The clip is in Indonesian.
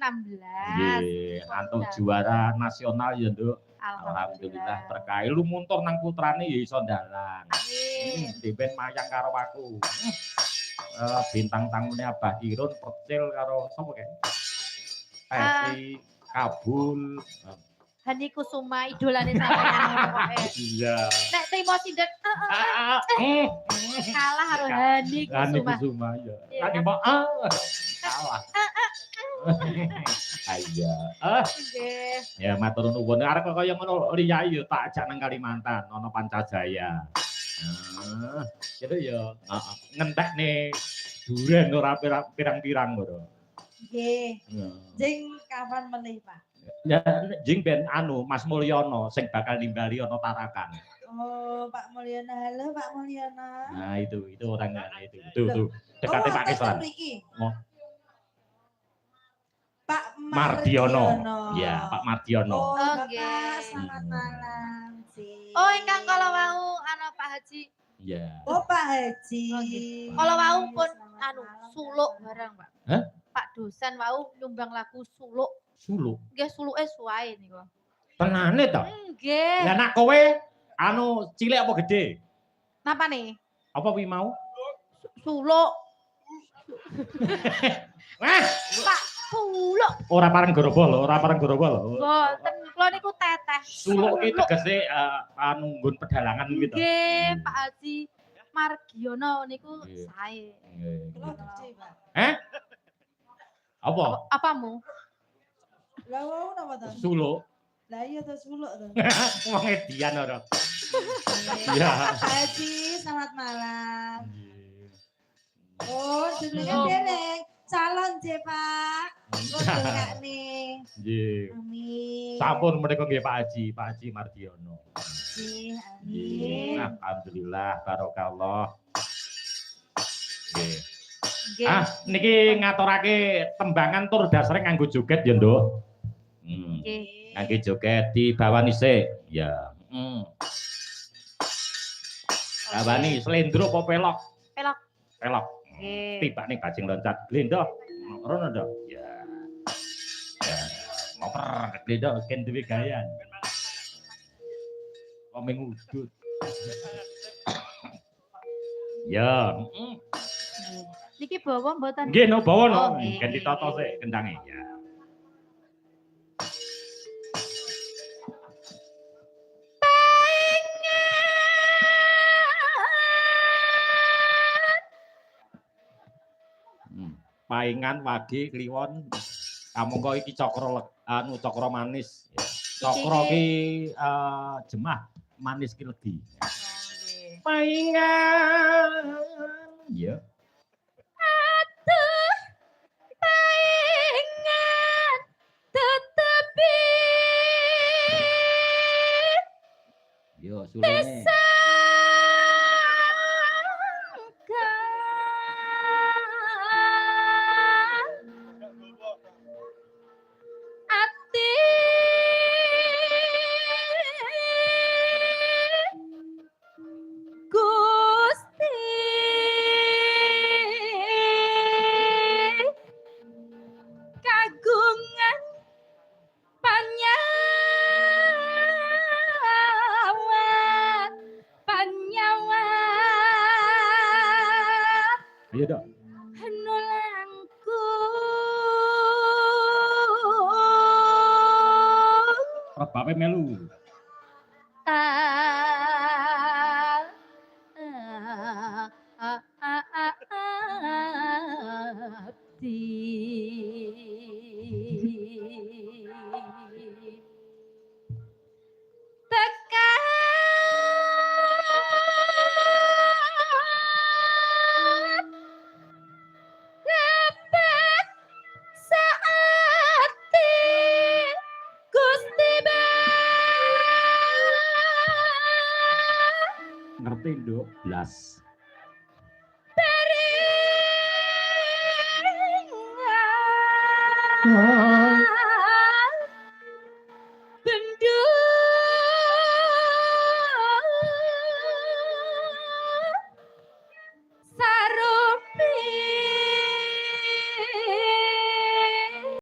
2016. Nggih, antuk juara nasional ya, Nduk. Alhamdulillah berkah. Lu muntur nang putrane ya iso ndalang. Amin. Diben mayang karo aku. Bintang tamunya Abah Irun Percil karo sapa kek? Pesi Kabul. Hani Kusuma idolane sampeyan pokoke. Iya. Nek Timo Sidet kalah karo Hani Kusuma. Hani Kusuma ya. Kan mbok kalah. Iya. Nggih. Ya matur nuwun. Arek kaya ngono Liyai ya tak ajak nang Kalimantan, ana Pancajaya. Itu ya ngentekne duren ora pirang-pirang ngono. Nggih. Jeng kapan meneh, Pak? Ya jeng ben anu Mas Mulyono sing bakal nimbali ana Tarakan. Oh, Pak Mulyono. Halo Pak Mulyono. Nah, itu orangnya itu. Tuh. Dekate Pak Kesan. Oh. Pak Mardiono. Ya, Pak Mardiono. Oh, Bapak, selamat malam. Oh, ingkang kala wau ana Pak Haji. Iya. Oh, Pak Haji. Kala wau pun anu suluk barang, Pak. Hah? Pak dosen wau nyumbang lagu suluk. Suluk. Nggih suluke suwae niku. Tenane to? Nggih. Lah nak kowe anu cilik apa gede? Napa nih? Apa kuwi mau? Suluk. Wah, Pak suluk. ora pareng gorobol. Mboten, kula niku teteh. Suluk iki tegese anu nggon pedalangan gitu. Nggih, Pak Haji Margiono niku sae. Nggih. Apa? Apamu? Lah wau napa to? Suluk. Lah iya to suluk to. Wong edian ora. Iya. Pak Haji, selamat malam. Oh, jenengan dereng calon je, Pak. Kok nih. Nggih. Amin. Sampun menika nggih Pak Haji Mardiono. Amin. Alhamdulillah barokallah. Nggih. Nggih. Niki ngaturake tembangan tur dasare nganggo joget ya, Nduk. Nggih. Nganggo joget di bawani sik. Ya. Bawani slendro apa pelok? Pelok. Nggih. Tibane bajing loncat. Glendo. Rono to. Ya. Motor glendo ken duwe gayan. Kok mengudut. Ya, Niki bawa mboten? nggih no bawa no. Nggih. Kan ditata sik kendange ya. Paingan wage kliwon. Kamangka iki cakra cakra manis. Cakra ki jemah, manis ki legi. Paingan. Ya. Aduh. Paingan tetepi. Yo sulune. Iya dok. Nulangku. Rebape melu. Ngerti nduk blas. Beringan.